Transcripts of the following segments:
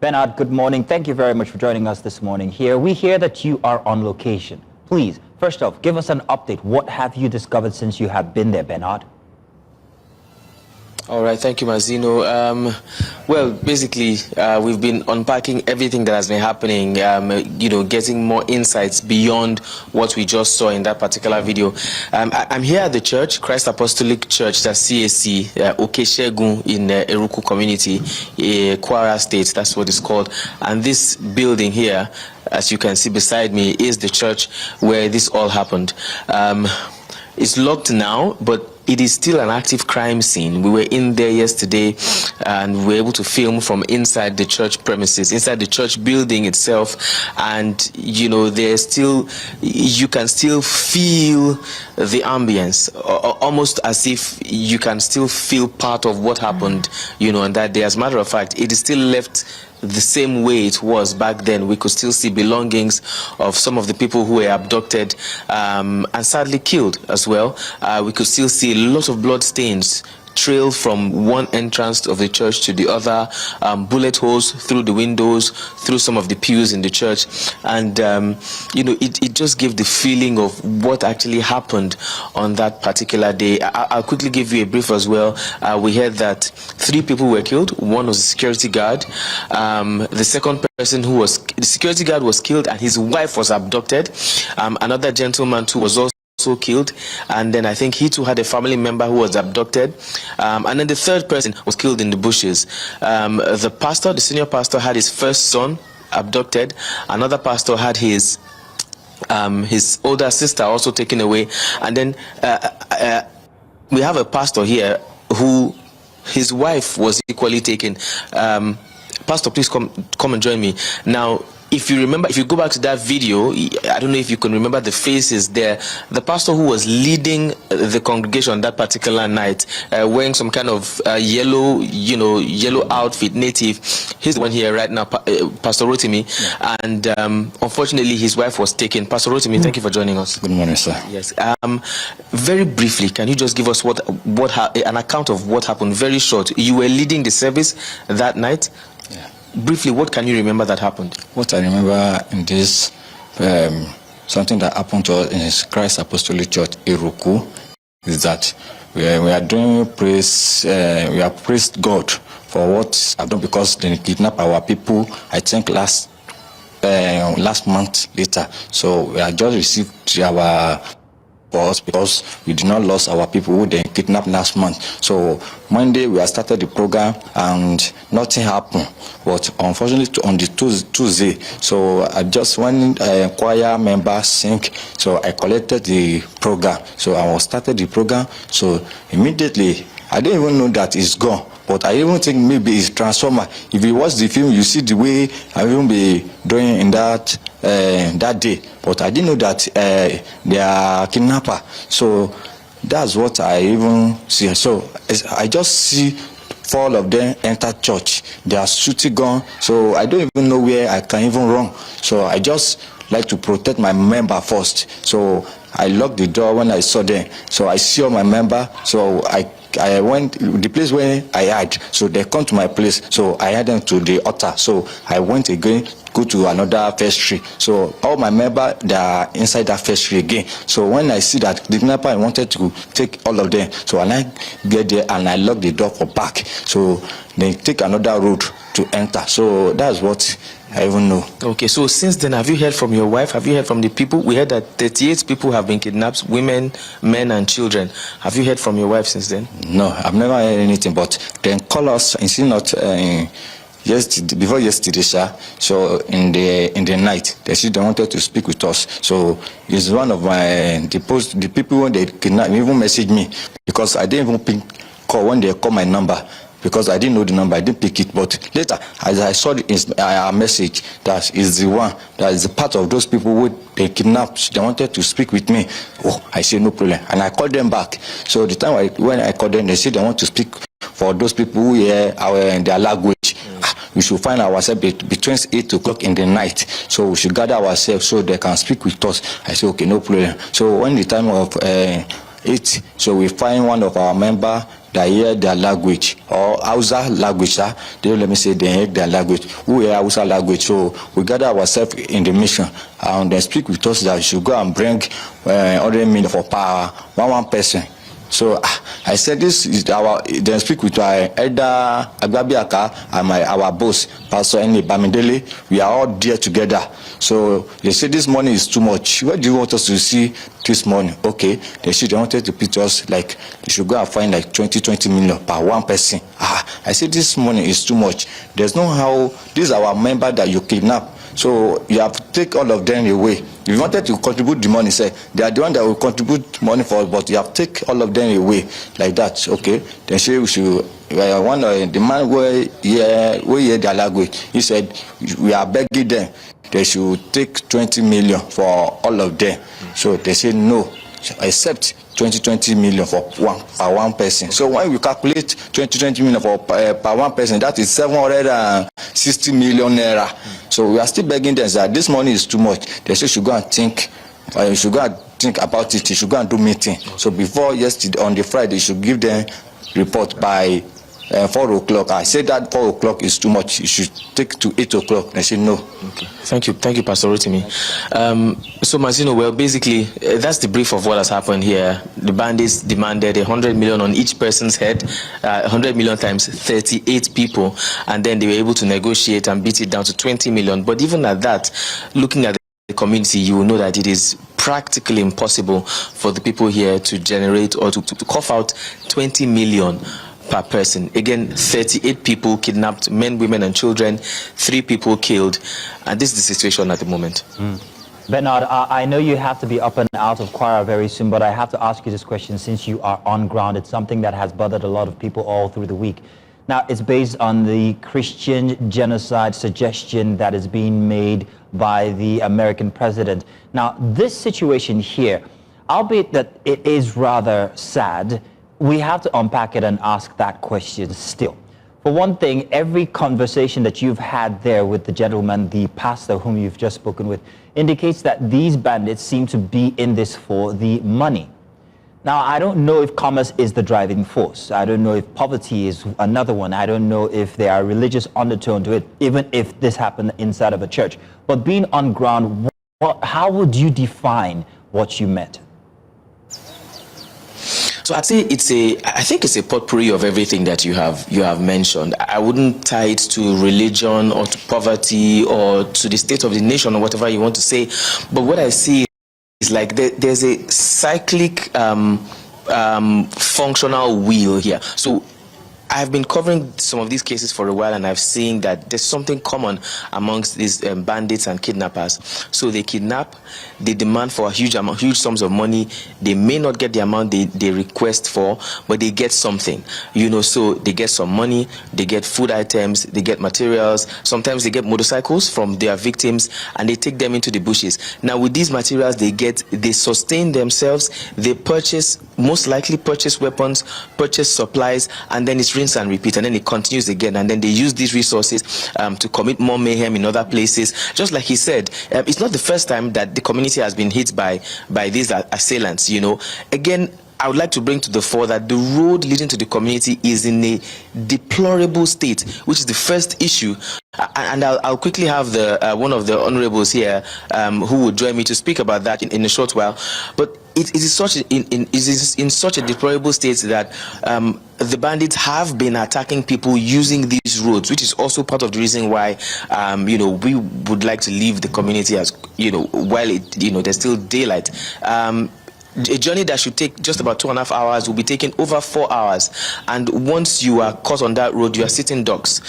Benerd, good morning. Thank you very much for joining us this morning here. We hear that you are on location. Please, first off, give us an update. What have you discovered since you have been there, Benerd? All right, thank you, Mazino. Well, basically, we've been unpacking everything that has been happening, getting more insights beyond what we just saw in that particular video. I'm here at the church, Christ Apostolic Church, that's CAC, Okeshegun in Eruku community, Kwara State, that's what it's called. And this building here, as you can see beside me, is the church where this all happened. It's locked now, but it is still an active crime scene. We were in there yesterday and we were able to film from inside the church premises, inside the church building itself. And, there's still, you can still feel the ambience, almost as if you can still feel part of what happened, on that day. As a matter of fact, it is still left the same way it was back then. We could still see belongings of some of the people who were abducted and sadly killed as well. We could still see a lot of blood stains trail from one entrance of the church to the other, bullet holes through the windows, through some of the pews in the church. And, it just gave the feeling of what actually happened on that particular day. I'll quickly give you a brief as well. We heard that 3 people were killed. One was a security guard. The second person the security guard was killed and his wife was abducted. Another gentleman too was also killed, and then I think he too had a family member who was abducted, and then the third person was killed in the bushes. The senior pastor had his first son abducted. Another pastor had his older sister also taken away, and then we have a pastor here who his wife was equally taken. Pastor, please come and join me now. If you remember, if you go back to that video, I don't know if you can remember the faces there. The pastor who was leading the congregation that particular night, wearing some kind of yellow outfit, native. He's the one here right now, Pastor Rotimi. Yeah. And unfortunately, his wife was taken. Pastor Rotimi, thank you for joining us. Good morning, sir. Yes. Very briefly, can you just give us an account of what happened? Very short. You were leading the service that night. Yeah. Briefly, what can you remember that happened? What I remember in this, something that happened to us in Christ Apostolic Church, Eruku, is that we are doing praise, we have praised God for what I've done, because they kidnapped our people, I think last month later. So we have just received our us because we did not lose our people who they kidnapped last month. So Monday we have started the program and nothing happened. But unfortunately on the Tuesday, so I just when choir members sing, so I collected the program. So I started the program. So immediately I didn't even know that it's gone. But I even think maybe it's transformer. If you watch the film, you see the way I will be doing in that day. But I didn't know that they are kidnapper. So that's what I even see. So I just see 4 of them enter church. They are shooting gun. So I don't even know where I can even run. So I just like to protect my member first. So I locked the door when I saw them. So I see all my member. So I went the place where I had. So they come to my place. So I had them to the altar. So I went again, go to another vestry. So all my members, they are inside that vestry again. So when I see that the kidnapper, I wanted to take all of them. So when I get there and I lock the door for back. So they take another road to enter. So that's what I even know. Okay, so since then, have you heard from your wife? Have you heard from the people? We heard that 38 people have been kidnapped, women, men, and children. Have you heard from your wife since then? No, I've never heard anything. But then call us and see not before yesterday, sir. So in the night, they said they wanted to speak with us. So it's one of the people when they kidnapped even messaged me because I didn't even pick call when they call my number. Because I didn't know the number, I didn't pick it. But later, as I saw a message that is the one, that is the part of those people who they kidnapped, they wanted to speak with me. Oh, I said no problem. And I called them back. So the time when I called them, they said they want to speak for those people who hear their language. We should find ourselves between 8 o'clock in the night. So we should gather ourselves so they can speak with us. I said, okay, no problem. So when the time of it. So we find one of our member that hear their language, or Hausa language, they let me say they hear their language. We hear Hausa language, so we gather ourselves in the mission, and they speak with us that we should go and bring 100 million for power, one person. So I said this is our, then speak with our elder Agbabiaka and our boss, Pastor Eni Bamidele. We are all there together. So they said this money is too much. What do you want us to see this morning? Okay, they wanted to pitch us like they should go and find like 20 million per one person. I said this money is too much. There's no how. This is our member that you kidnap. So you have to take all of them away. If you wanted to contribute the money, say they are the one that will contribute money for us, but you have to take all of them away like that. Okay, then say we should. One the man where hear their language, he said we are begging them. They should take 20 million for all of them. So they said no, except 20 million for one person. So when we calculate 20 million for per one person, that is 760 million naira. So we are still begging them that this money is too much. They say should go and think. You should go and think about it. You should go and do meeting. So before yesterday on the Friday, you should give them report by 4 o'clock. I said that 4 o'clock is too much. You should take to 8 o'clock. They said no. Okay. Thank you, Pastor Rotimi. So Mazino, well, basically, that's the brief of what has happened here. The bandits demanded 100 million on each person's head, 100 million times 38 people, and then they were able to negotiate and beat it down to 20 million. But even at that, looking at the community, you will know that it is practically impossible for the people here to generate or to cough out 20 million per person. Again, 38 people kidnapped, men, women, and children, 3 people killed, and this is the situation at the moment. Benerd, I know you have to be up and out of Kwara very soon, but I have to ask you this question since you are on ground. It's something that has bothered a lot of people all through the week. Now, it's based on the Christian genocide suggestion that is being made by the American president. Now, this situation here, albeit that it is rather sad, we have to unpack it and ask that question still. For one thing, every conversation that you've had there with the gentleman, the pastor whom you've just spoken with, indicates that these bandits seem to be in this for the money. Now, I don't know if commerce is the driving force. I don't know if poverty is another one. I don't know if there are religious undertone to it, even if this happened inside of a church. But being on ground, how would you define what you met? So I'd say I think it's a potpourri of everything that you have mentioned. I wouldn't tie it to religion or to poverty or to the state of the nation or whatever you want to say. But what I see is like there's a cyclic functional wheel here. So I've been covering some of these cases for a while, and I've seen that there's something common amongst these bandits and kidnappers. So they kidnap, they demand for huge sums of money. They may not get the amount they request for, but they get something, so they get some money, they get food items, they get materials. Sometimes they get motorcycles from their victims, and they take them into the bushes. Now with these materials they sustain themselves, they most likely purchase weapons, purchase supplies, and then it's rinse and repeat, and then it continues again, and then they use these resources to commit more mayhem in other places. Just like he said, it's not the first time that the community has been hit by these assailants. Again, I would like to bring to the fore that the road leading to the community is in a deplorable state, which is the first issue. And I'll quickly have one of the honorables here who will join me to speak about that in a short while. But it is in such a deplorable state that the bandits have been attacking people using these roads, which is also part of the reason why we would like to leave the community as while there's still daylight. A journey that should take just about 2.5 hours will be taking over 4 hours, and once you are caught on that road, you are sitting ducks.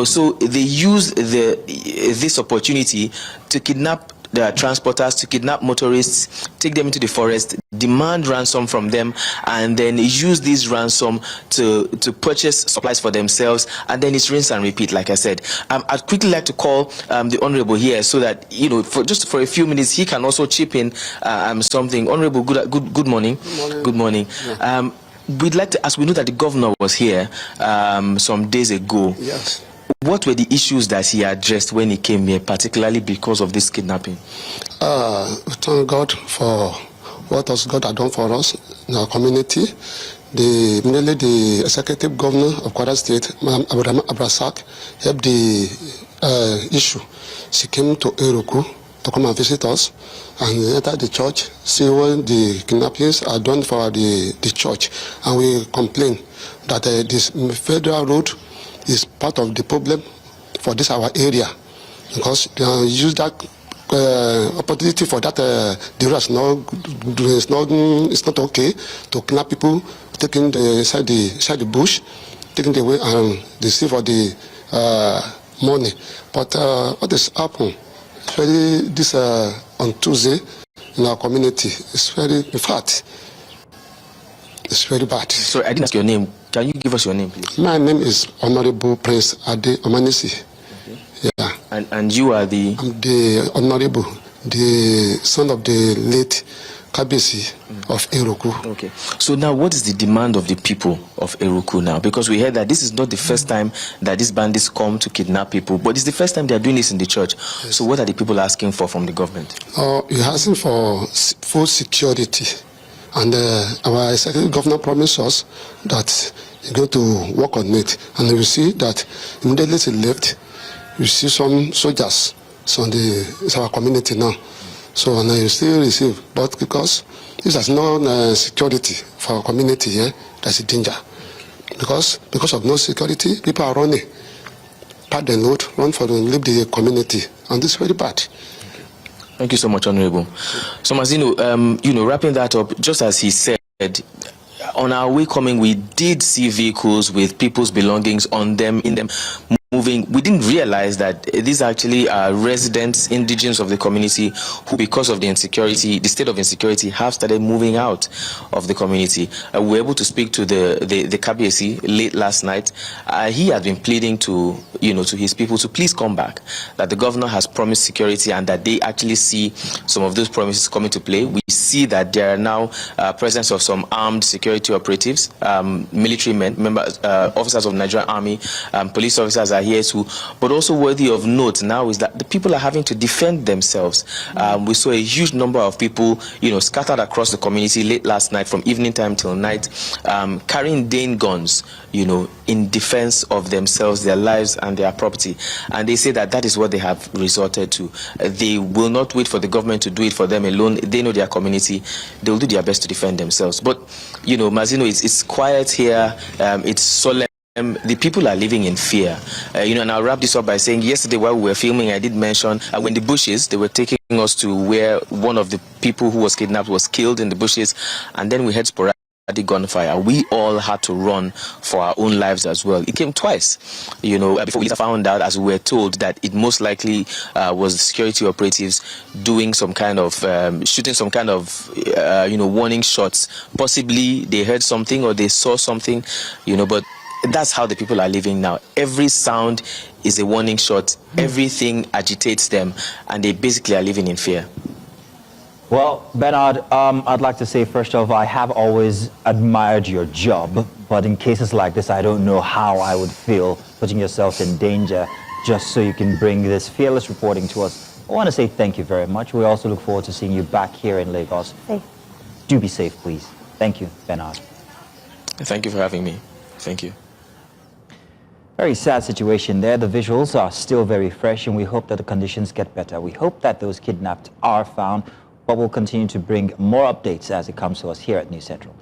So they use this opportunity to kidnap the transporters, to kidnap motorists, take them into the forest, demand ransom from them, and then use this ransom to purchase supplies for themselves, and then it's rinse and repeat, like I said. I'd quickly like to call the Honorable here so that, for a few minutes, he can also chip in something. Honorable, good morning. Good morning. Yeah. We'd like to ask, we know that the governor was here some days ago. Yes. What were the issues that he addressed when he came here, particularly because of this kidnapping? Thank God for what has God had done for us in our community. Immediately the executive governor of Kwara State, Madam Abrasak, helped the issue. She came to Eruku to come and visit us and entered the church, see what the kidnappings are done for the church. And we complain that this federal road is part of the problem for this our area, because they use that opportunity for that the road it's not okay to kidnap people, taking the inside the bush, taking the way and they see for the money. But what has happened? Especially this on Tuesday in our community, it's very, in fact, it's very bad. So I didn't ask your name. Can you give us your name, please? My name is Honorable Prince Ade Omanisi. Okay. Yeah. And you are the? I'm the Honorable, the son of the late Kabesi of Eruku. Okay. So now what is the demand of the people of Eruku now? Because we heard that this is not the first time that these bandits come to kidnap people, but it's the first time they are doing this in the church. Yes. So what are the people asking for from the government? You're asking for full security. And our executive governor promised us that he's going to work on it. And we see that immediately he left, we see some soldiers. So it's our community now. So and you still receive, but because this has no security for our community here, that's a danger. Because of no security, people are running, pack the load, run for leave the community, and this is very bad. Thank you so much, Honorable. So Mazino, wrapping that up, just as he said, on our way coming, we did see vehicles with people's belongings on them, in them, moving. We didn't realize that these actually are residents, indigenes of the community, who, because of the insecurity, the state of insecurity, have started moving out of the community. We were able to speak to the Kabesi late last night. He had been pleading to his people to please come back, that the governor has promised security and that they actually see some of those promises coming to play. We see that there are now presence of some armed security operatives, military men, members, officers of Nigerian Army, police officers are here too. But also worthy of note now is that the people are having to defend themselves. We saw a huge number of people, scattered across the community late last night, from evening time till night, carrying Dane guns, in defense of themselves, their lives and their property. And they say that that is what they have resorted to. They will not wait for the government to do it for them alone. They know their community. They will do their best to defend themselves. But, Mazino, it's quiet here. It's solemn. The people are living in fear. And I'll wrap this up by saying, yesterday while we were filming, I did mention when the bushes, they were taking us to where one of the people who was kidnapped was killed in the bushes. And then we had sporadic gunfire. We all had to run for our own lives as well. It came twice, before we found out, as we were told, that it most likely was the security operatives doing some kind of, shooting some kind of, warning shots. Possibly they heard something or they saw something, but that's how the people are living now. Every sound is a warning shot. Everything agitates them, and they basically are living in fear. Well, Benerd, I'd like to say, first off, I have always admired your job, but in cases like this, I don't know how I would feel putting yourself in danger just so you can bring this fearless reporting to us. I want to say thank you very much. We also look forward to seeing you back here in Lagos. Safe. Do be safe, please. Thank you, Benerd. Thank you for having me. Thank you. Very sad situation there. The visuals are still very fresh, and we hope that the conditions get better. We hope that those kidnapped are found, but we'll continue to bring more updates as it comes to us here at News Central.